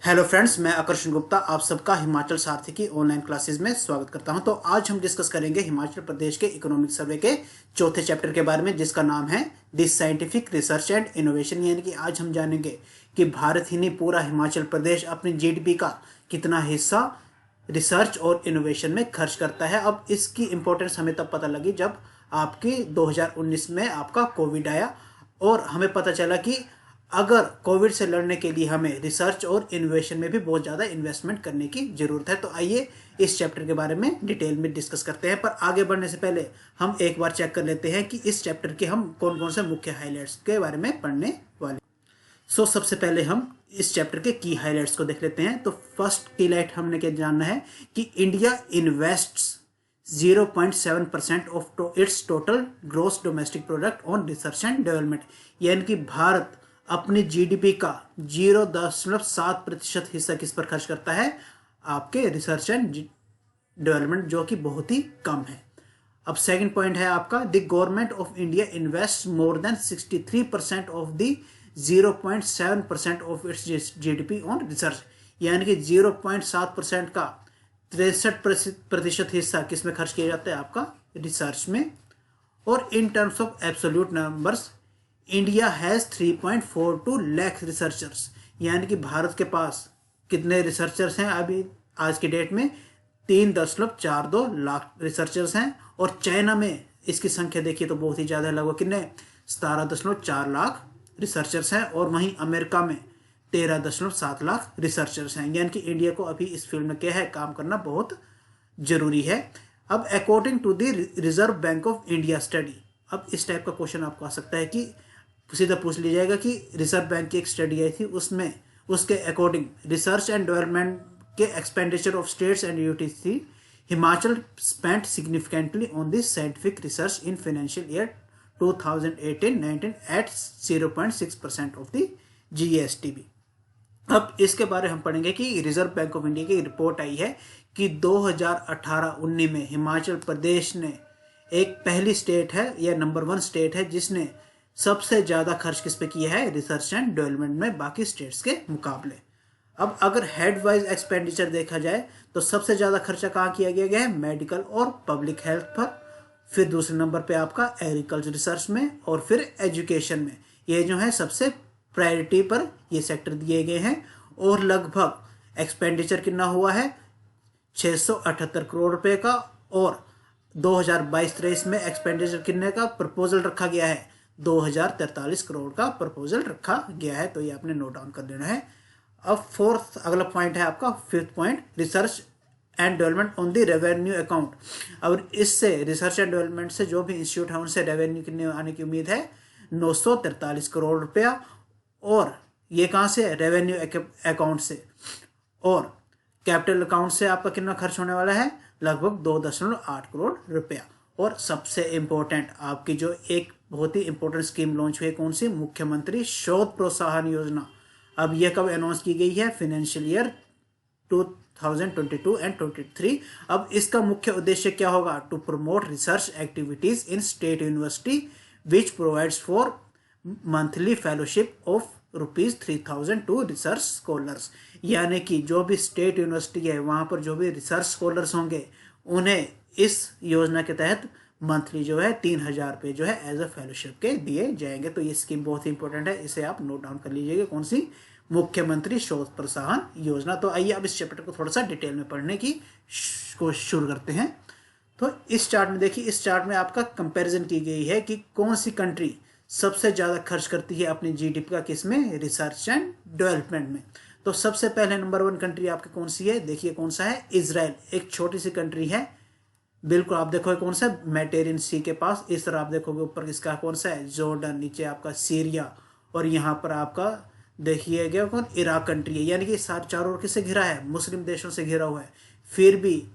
Hello friends, मैं आकर्षण गुप्ता आप सबका हिमाचल सारथी की ऑनलाइन क्लासेस में स्वागत करता हूं। तो आज हम डिस्कस करेंगे हिमाचल प्रदेश के इकोनॉमिक सर्वे के चौथे चैप्टर के बारे में, जिसका नाम है the scientific research and innovation. यानी कि आज हम जानेंगे कि भारत ही नहीं पूरा हिमाचल प्रदेश अपनी जीडीपी का कितना हिस्सा रिसर्च और इनोवेशन में खर्च करता है। अब इसकी इंपॉर्टेंस हमें तब पता लगी जब आपकी 2019 में आपका कोविड आया और हमें पता चला कि अगर कोविड से लड़ने के लिए हमें रिसर्च और इनोवेशन में भी बहुत ज़्यादा इन्वेस्टमेंट करने की ज़रूरत है। तो आइए इस चैप्टर के बारे में डिटेल में डिस्कस करते हैं। पर आगे बढ़ने से पहले हम एक बार चेक कर लेते हैं कि इस चैप्टर के हम कौन कौन से मुख्य हाइलाइट्स के बारे में पढ़ने वाले। सबसे पहले हम इस चैप्टर के की हाइलाइट्स को देख लेते हैं। तो फर्स्ट की हाइलाइट हमने क्या जानना है कि India invests 0.7% of its total gross domestic product on research and development. यानी कि भारत अपनी जीडीपी का 0.7% हिस्सा किस पर खर्च करता है, आपके रिसर्च एंड डेवलपमेंट, जो कि बहुत ही कम है। अब सेकंड पॉइंट है आपका the government of India invest more than 63% of the 0.7% of it's GDP on research. यानी कि 0.7% का 63% हिस्सा किस में खर्च किया जाता है, आपका रिसर्च में। और in terms of absolute numbers India has 3.42 lakh researchers. यानी कि भारत के पास कितने रिसर्चर्स हैं अभी आज की डेट में, 3.42 लाख रिसर्चर्स हैं। और चाइना में इसकी संख्या देखिए तो बहुत ही ज़्यादा है, लगभग कितने 17.4 लाख रिसर्चर्स हैं। और वहीं अमेरिका में 13.7 लाख रिसर्चर्स हैं। यानी कि इंडिया को अभी इस फील्ड में क्या है, काम करना बहुत ज़रूरी है। अब according to the Reserve bank of India study, अब इस टाइप का क्वेश्चन आपको आ सकता है कि सीधा पूछ लिया जाएगा कि रिजर्व बैंक की एक स्टडी आई थी, उसमें उसके अकॉर्डिंग रिसर्च एंड डेवलपमेंट के expenditure of states and UTs थी। Himachal spent significantly on this scientific research in financial year 2018-19 at 0.6% of the GSDP. अब इसके बारे में हम पढ़ेंगे कि रिजर्व बैंक ऑफ इंडिया की रिपोर्ट आई है कि 2018-19 में हिमाचल प्रदेश ने एक पहली स्टेट है या नंबर 1 स्टेट है जिसने सबसे ज़्यादा खर्च किस पे किया है, रिसर्च एंड डेवलपमेंट में, बाकी स्टेट्स के मुकाबले। अब अगर हेड वाइज एक्सपेंडिचर देखा जाए तो सबसे ज़्यादा खर्चा कहाँ किया गया है, मेडिकल और पब्लिक हेल्थ पर। फिर दूसरे नंबर पे आपका एग्रीकल्चर रिसर्च में, और फिर एजुकेशन में। ये जो है सबसे प्रायोरिटी पर ये सेक्टर दिए गए हैं। और लगभग एक्सपेंडिचर कितना हुआ है, 678 करोड़ रुपए का। और 2022-23 में एक्सपेंडिचर कितने का प्रपोजल रखा गया है, 2043 करोड़ का प्रपोजल रखा गया है। तो ये आपने नोट डाउन कर देना है। अब फोर्थ अगला पॉइंट है आपका fifth point, research and development on the revenue account. अब इससे रिसर्च एंड डेवलपमेंट से जो भी इंस्टीट्यूट है उनसे रेवेन्यू कितने आने की उम्मीद है, 943 करोड़ रुपया। और ये कहाँ से, रेवेन्यू अकाउंट से। और कैपिटल अकाउंट से आपका कितना खर्च होने वाला है, लगभग 2.8 करोड़ रुपया। और सबसे इम्पोर्टेंट आपकी जो एक बहुत ही इंपॉर्टेंट स्कीम लॉन्च हुई, कौन सी, मुख्यमंत्री शोध प्रोत्साहन योजना। अब यह कब अनाउंस की गई है, फाइनेंशियल ईयर 2022 एंड 23। अब इसका मुख्य उद्देश्य क्या होगा, to promote research activities in state university which provides for monthly fellowship of ₹3000 to research scholars. यानी कि जो भी स्टेट यूनिवर्सिटी है वहाँ पर जो भी रिसर्च स्कॉलर्स होंगे उन्हें इस योजना के तहत मंथली जो है 3000 रुपये जो है एज अ फेलोशिप के दिए जाएंगे। तो ये स्कीम बहुत ही इंपॉर्टेंट है, इसे आप नोट डाउन कर लीजिएगा, कौन सी, मुख्यमंत्री शोध प्रोत्साहन योजना। तो आइए अब इस चैप्टर को थोड़ा सा डिटेल में पढ़ने की कोशिश शुरू करते हैं। तो इस चार्ट में देखिए, इस चार्ट में आपका कंपैरिजन की गई है कि कौन सी कंट्री सबसे ज़्यादा खर्च करती है अपनी जीडीपी का, किसमें, रिसर्च एंड डेवलपमेंट में। तो सबसे पहले नंबर 1 कंट्री आपकी कौन सी है, देखिए कौन सा है, इजराइल। एक छोटी सी कंट्री है, बिल्कुल आप देखोगे कौन सा, मेडिटेरियन सी के पास। इस तरह आप देखोगे ऊपर किसका कौन सा है, जॉर्डन, नीचे आपका सीरिया, और यहाँ पर आपका देखिए गया कौन, इराक कंट्री है। यानी कि सारे चारों ओर किससे घिरा है, मुस्लिम देशों से घिरा हुआ है। फिर भी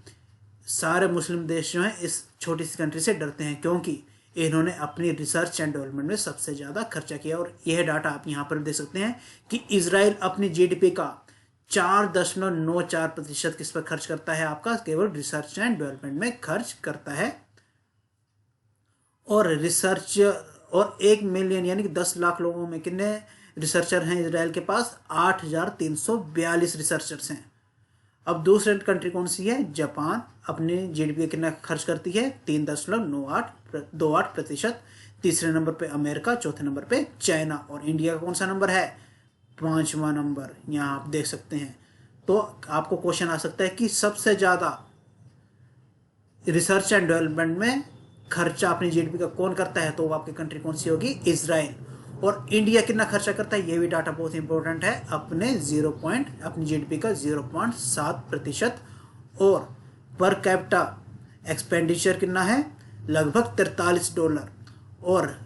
सारे मुस्लिम देश जो हैं इस छोटी सी कंट्री से डरते हैं, क्योंकि इन्होंने अपनी रिसर्च एंड डेवलपमेंट में सबसे ज़्यादा खर्चा किया। और यह डाटा आप यहाँ पर देख सकते हैं कि इजराइल अपनी जीडीपी का 4.94% किस पर खर्च करता है, आपका केवल रिसर्च एंड डेवलपमेंट में खर्च करता है। और रिसर्च और 1 मिलियन यानी कि 10 लाख लोगों में कितने रिसर्चर हैं इजराइल के पास, 8,342 रिसर्चर्स हैं। अब दूसरी कंट्री कौन सी है? जापान। अपने जीडीपी कितना खर्च करती है? 3.28%। तीसरे नंबर पे अमेरिका, चौथे नंबर पे चाइना, और इंडिया का कौन सा नंबर है? 5वां नंबर, यहाँ आप देख सकते हैं। तो आपको क्वेश्चन आ सकता है कि सबसे ज्यादा रिसर्च एंड डेवलपमेंट में खर्चा अपनी जीडीपी का कौन करता है? तो आपकी कंट्री कौन सी होगी? इजराइल। और इंडिया कितना खर्चा करता है? ये भी डाटा बहुत इंपॉर्टेंट है। अपनी जीडीपी का 0.7%। और पर कैपिटा एक्सपेंडिचर कितना है? लगभग $43। और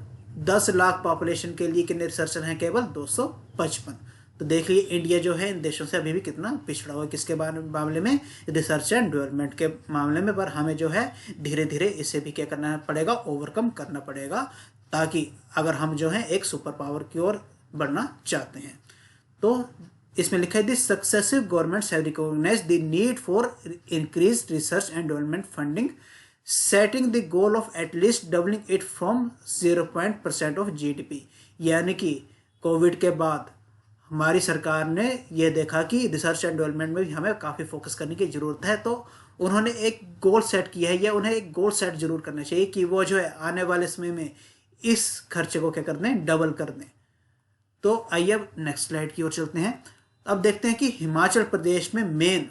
10 लाख पॉपुलेशन के लिए कितने रिसर्चर हैं? केवल 255। तो देखिए इंडिया जो है इन देशों से अभी भी कितना पिछड़ा हुआ है किसके मामले में? रिसर्च एंड डेवलपमेंट के मामले में। पर हमें जो है धीरे धीरे इसे भी क्या करना पड़ेगा? ओवरकम करना पड़ेगा, ताकि अगर हम जो है एक सुपर पावर की ओर बढ़ना चाहते हैं। तो इसमें लिखा है this successive governments have recognised the need for increase research and development funding, setting the goal of at least doubling it from 0% of GDP. यानी कि कोविड के बाद हमारी सरकार ने यह देखा कि रिसर्च एंड डेवलपमेंट में भी हमें काफ़ी फोकस करने की ज़रूरत है। तो उन्होंने एक गोल सेट किया है, या उन्हें एक गोल सेट जरूर करना चाहिए कि वो जो है आने वाले समय में इस खर्चे को क्या कर दें? डबल कर दें। तो आइए अब नेक्स्ट स्लाइड की ओर चलते हैं। अब देखते हैं कि हिमाचल प्रदेश में मेन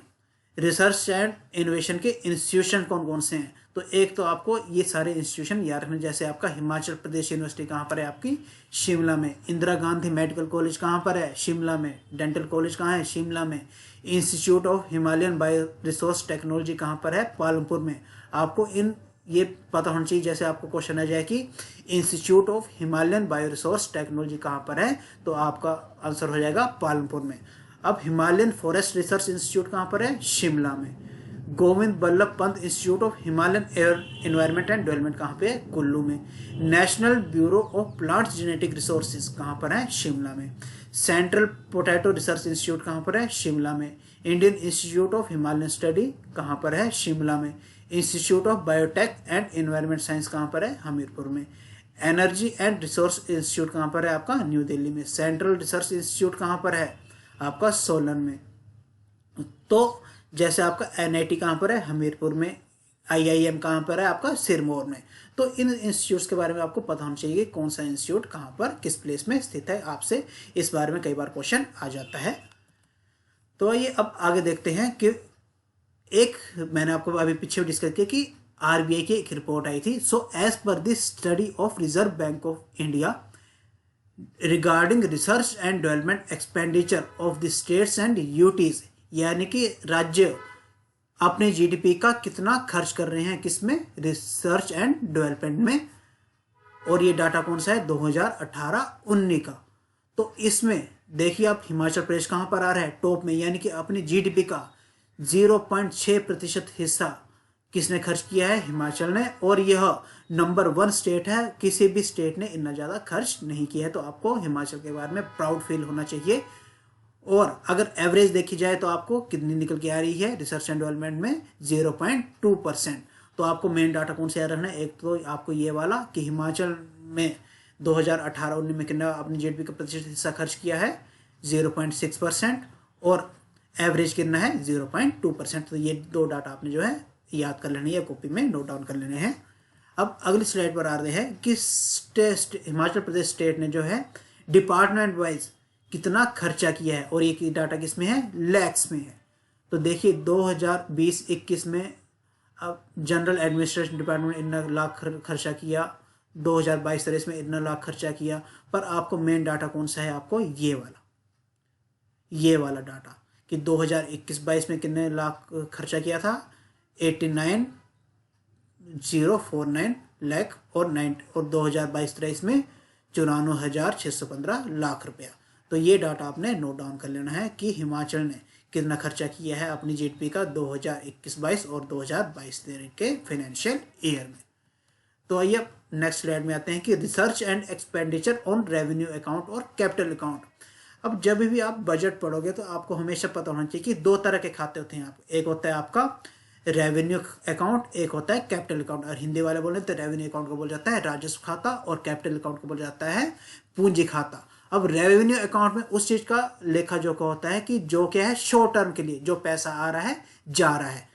रिसर्च एंड इनोवेशन के इंस्टीट्यूशन कौन कौन से हैं। तो एक तो आपको ये सारे इंस्टीट्यूशन याद रखने, जैसे आपका हिमाचल प्रदेश यूनिवर्सिटी कहाँ पर है? आपकी शिमला में। इंदिरा गांधी मेडिकल कॉलेज कहाँ पर है? शिमला में। डेंटल कॉलेज कहाँ है? शिमला में। Institute of Himalayan bio resource technology कहाँ पर है? पालमपुर में। आपको ये पता होना चाहिए, जैसे आपको क्वेश्चन आ जाए कि institute of Himalayan bio resource technology कहाँ पर है, तो आपका आंसर हो जाएगा पालमपुर में। अब हिमालयन फॉरेस्ट रिसर्च इंस्टीट्यूट कहाँ पर है? शिमला में। Govind Ballabh Pant Institute of Himalayan Air Environment and Development कहाँ पे है? कुल्लू में। National Bureau of Plants Genetic Resources कहाँ पर है? शिमला में। सेंट्रल पोटैटो रिसर्च इंस्टीट्यूट कहाँ पर है? शिमला में। Indian institute of Himalayan study कहाँ पर है? शिमला में। Institute of biotech and environment science कहाँ पर है? हमीरपुर में। एनर्जी एंड रिसोर्स इंस्टीट्यूट कहाँ पर है? आपका न्यू दिल्ली में। सेंट्रल रिसर्च इंस्टीट्यूट कहाँ पर है? आपका सोलन में। तो जैसे आपका एनआईटी कहाँ पर है? हमीरपुर में। आईआईएम कहाँ पर है? आपका सिरमौर में। तो इन इंस्टीट्यूट्स के बारे में आपको पता होना चाहिए कौन सा इंस्टीट्यूट कहाँ पर किस प्लेस में स्थित है। आपसे इस बारे में कई बार क्वेश्चन आ जाता है। तो आइए अब आगे देखते हैं कि एक मैंने आपको अभी पीछे डिस्कस किया कि आरबीआई की एक रिपोर्ट आई थी। So as per this study of Reserve bank of India regarding research and development expenditure of the states and UTs, यानी कि राज्य अपने जीडीपी का कितना खर्च कर रहे हैं किसमें? रिसर्च एंड डेवलपमेंट में। और ये डाटा कौन सा है? 2018-19 का। तो इसमें देखिए आप हिमाचल प्रदेश कहां पर आ रहा है? टॉप में, यानी कि अपनी जीडीपी का 0.6% हिस्सा किसने खर्च किया है? हिमाचल ने। और यह नंबर 1 स्टेट है, किसी भी स्टेट ने इतना ज़्यादा खर्च नहीं किया है। तो आपको हिमाचल के बारे में प्राउड फील होना चाहिए। और अगर एवरेज देखी जाए तो आपको कितनी निकल के आ रही है रिसर्च एंड डेवलपमेंट में? 0.2%। तो आपको मेन डाटा कौन से याद रखना है? एक तो आपको ये वाला कि हिमाचल में 2018-19 में कितना अपनी जीडीपी का प्रतिशत हिस्सा खर्च किया है? 0.6%। और एवरेज कितना है? 0.2%। तो ये दो डाटा आपने जो है याद कर लेने हैं, कॉपी में नोट डाउन कर लेने हैं। अब अगली स्लाइड पर आ रहे हैं कि हिमाचल प्रदेश स्टेट ने जो है डिपार्टमेंट वाइज कितना खर्चा किया है। और ये डाटा किस में है? लैक्स में है। तो देखिए 2020-21 में अब जनरल एडमिनिस्ट्रेशन डिपार्टमेंट इतना लाख खर्चा किया, 2022-23 में इतना लाख खर्चा किया। पर आपको मेन डाटा कौन सा है? आपको ये वाला डाटा कि 2021-22 में कितने लाख खर्चा किया था? 89,049 लाख। और 2022-23 में 94,615 लाख रुपया। तो ये डाटा आपने नोट डाउन कर लेना है कि हिमाचल ने कितना खर्चा किया है अपनी जीडीपी का 2021-22 और 2022-23 के फाइनेंशियल ईयर में। तो आइए अब नेक्स्ट स्लाइड में आते हैं कि research and expenditure on revenue account और कैपिटल अकाउंट। अब जब भी आप बजट पढ़ोगे तो आपको हमेशा पता होना चाहिए कि दो तरह के खाते होते हैं। एक होता है आपका रेवेन्यू अकाउंट, एक होता है कैपिटल अकाउंट। और हिंदी वाले बोले तो रेवेन्यू अकाउंट को बोला जाता है राजस्व खाता और कैपिटल अकाउंट को बोला जाता है पूंजी खाता। अब रेवेन्यू अकाउंट में उस चीज का लेखा जोखा होता है कि जो क्या है शॉर्ट टर्म के लिए जो पैसा आ रहा है जा रहा है,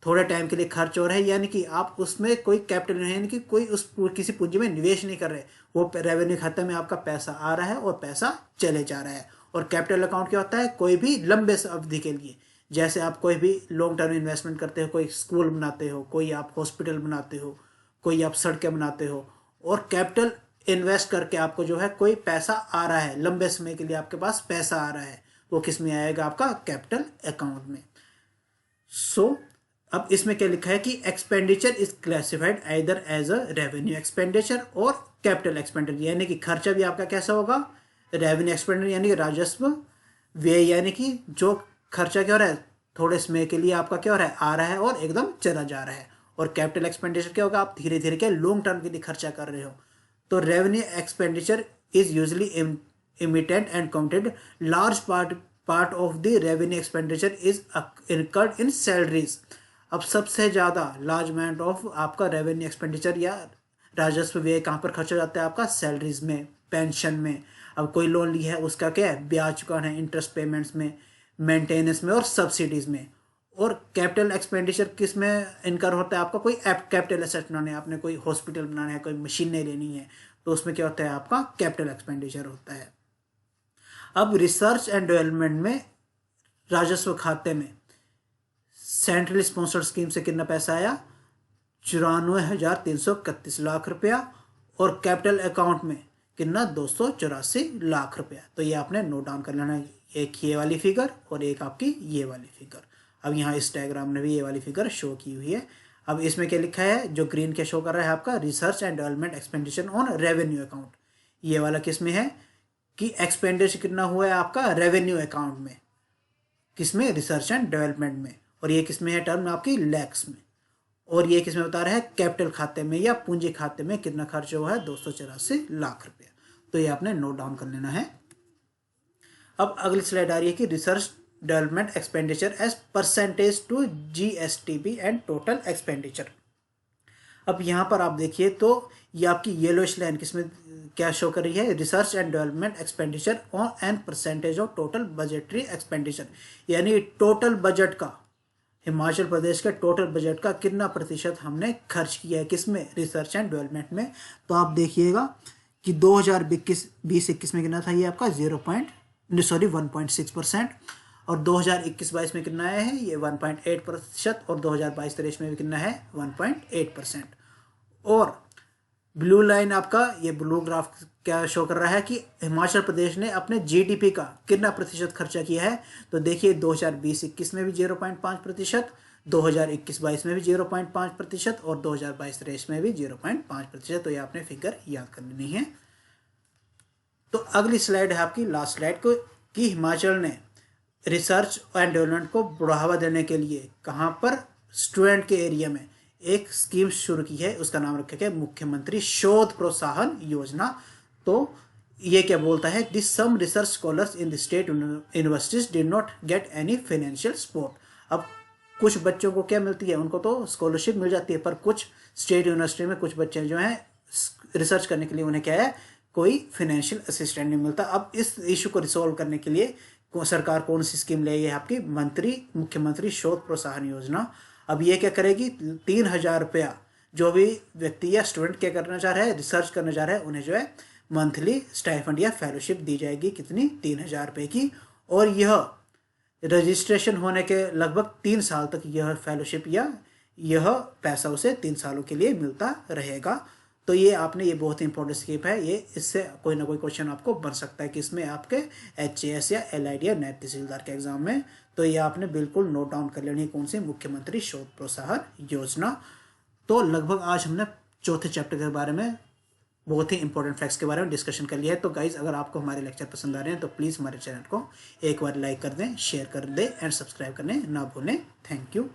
थोड़े टाइम के लिए खर्च हो रहा है, यानी कि आप उसमें कोई कैपिटल नहीं, यानी कि कोई उस किसी पूंजी में निवेश नहीं कर रहे, वो रेवेन्यू खाते में आपका पैसा आ रहा है और पैसा चले जा रहा है। और कैपिटल अकाउंट क्या होता है, कोई भी लंबे अवधि के लिए, जैसे आप कोई भी लॉन्ग टर्म इन्वेस्टमेंट करते हो, कोई स्कूल बनाते हो, कोई आप हॉस्पिटल बनाते हो, कोई आप सड़कें बनाते हो, और कैपिटल इन्वेस्ट करके आपको जो है कोई पैसा आ रहा है, लंबे समय के लिए आपके पास पैसा आ रहा है, वो किस में आएगा, आपका कैपिटल अकाउंट में। सो अब इसमें क्या लिखा है कि expenditure is classified either as a revenue expenditure और कैपिटल एक्सपेंडिचर, यानी कि खर्चा भी आपका कैसा होगा, रेवेन्यू एक्सपेंडिचर यानी कि राजस्व व्यय, यानी कि जो खर्चा क्या हो रहा है थोड़े समय के लिए आपका क्या हो रहा है आ रहा है और एकदम चला जा रहा है। और कैपिटल एक्सपेंडिचर क्या होगा, आप धीरे धीरे के लॉन्ग टर्म के लिए खर्चा कर रहे हो। तो revenue expenditure is usually emitted and counted, large part of the revenue expenditure is incurred in salaries. अब सबसे ज़्यादा लार्ज अमाउंट ऑफ आपका रेवेन्यू एक्सपेंडिचर या राजस्व व्यय कहाँ पर खर्च हो जाता है, आपका सैलरीज में, पेंशन में। अब कोई लोन लिया है उसका क्या है, ब्याज चुकाना है, इंटरेस्ट पेमेंट्स में, मेंटेनेंस में और सब्सिडीज में। और कैपिटल एक्सपेंडिचर किस में इनकर होता है, आपका कोई कैपिटल एसेट बनाना है, आपने कोई हॉस्पिटल बनाना है, कोई मशीनें लेनी है, तो उसमें क्या होता है, आपका कैपिटल एक्सपेंडिचर होता है। अब रिसर्च एंड डेवलपमेंट में राजस्व खाते में सेंट्रल स्पॉन्सर्ड स्कीम से कितना पैसा आया, 94,331 लाख रुपया, और कैपिटल अकाउंट में कितना, 284 लाख रुपया। तो ये आपने नोट डाउन कर लेना, एक ये वाली फिगर और एक आपकी ये वाली फिगर। अब यहाँ इस डायग्राम में भी ये वाली फिगर शो की हुई है। अब इसमें क्या लिखा है, जो ग्रीन के शो कर रहा है आपका research and development expenditure on revenue account, ये वाला किस में है कि एक्सपेंडिचर कितना हुआ है आपका रेवेन्यू अकाउंट में, किसमें, रिसर्च एंड डेवलपमेंट में। और ये किसमें है टर्म आपकी लैक्स में। और ये किसमें बता रहा है, कैपिटल खाते में या पूंजी खाते में कितना खर्च हुआ है, 284 लाख रुपया। तो ये आपने नोट डाउन कर लेना है। अब अगली स्लाइड आ रही है कि research development expenditure as percentage to GSDP and total expenditure. अब यहाँ पर आप देखिए तो ये आपकी येलोइश लाइन किसमें क्या शो कर रही है, research and development expenditure on an percentage of total budgetary expenditure, यानी टोटल बजट का, हिमाचल प्रदेश के टोटल बजट का कितना प्रतिशत हमने खर्च किया है किसमें, रिसर्च एंड डेवलपमेंट में। तो आप देखिएगा कि 2020-21 में कितना था ये आपका 1.6%, और 2021-22 में कितना आया है ये 1.8%, और 2022-23 में भी कितना है 1.8%। और ब्लू लाइन आपका ये ब्लू ग्राफ क्या शो कर रहा है कि हिमाचल प्रदेश ने अपने जीडीपी का कितना प्रतिशत खर्चा किया है। तो देखिए 2020-21 में भी 0.5%, 2021-22 में भी 0.5% और 2022-23 में भी 0.5%। तो ये आपने फिगर याद कर लेनी है। तो अगली स्लाइड है आपकी लास्ट स्लाइड को कि हिमाचल ने रिसर्च एंड डेवलपमेंट को बढ़ावा देने के लिए कहाँ पर, स्टूडेंट के एरिया में एक स्कीम शुरू की है, उसका नाम रखा गया मुख्यमंत्री शोध प्रोत्साहन योजना। तो ये क्या बोलता है, this some research scholars in the state universities did not get any financial support. अब कुछ बच्चों को क्या मिलती है, उनको तो स्कॉलरशिप मिल जाती है, पर कुछ स्टेट यूनिवर्सिटी में कुछ बच्चे जो हैं रिसर्च करने के लिए उन्हें क्या है, कोई फाइनेंशियल असिस्टेंट नहीं मिलता। अब इस इशू को रिसोल्व करने के लिए सरकार कौन सी स्कीम लाई है, आपकी मुख्यमंत्री शोध प्रोत्साहन योजना। अब ये क्या करेगी, 3,000 रुपया जो भी व्यक्ति या स्टूडेंट क्या करना चाह रहा है, रिसर्च करना चाह रहा है, उन्हें जो है मंथली स्टाइफंड या फेलोशिप दी जाएगी, कितनी, 3,000 रुपये की। और यह रजिस्ट्रेशन होने के लगभग 3 साल तक यह फेलोशिप या यह पैसा उसे 3 सालों के लिए मिलता रहेगा। तो ये आपने, ये बहुत ही इंपॉर्टेंट स्कीम है, ये इससे कोई ना कोई क्वेश्चन आपको बन सकता है कि इसमें आपके HAS या LID या नायब तहसीलदार के एग्जाम में। तो ये आपने बिल्कुल नोट डाउन कर लेनी है, कौन सी, मुख्यमंत्री शोध प्रोत्साहन योजना। तो लगभग आज हमने चौथे चैप्टर के बारे में, बहुत ही इंपॉर्टेंट फैक्ट्स के बारे में डिस्कशन कर लिया है। तो गाइज अगर आपको हमारे लेक्चर पसंद आ रहे हैं तो प्लीज़ हमारे चैनल को एक बार लाइक कर दें, शेयर कर दें एंड सब्सक्राइब करने ना भूलें। Thank you.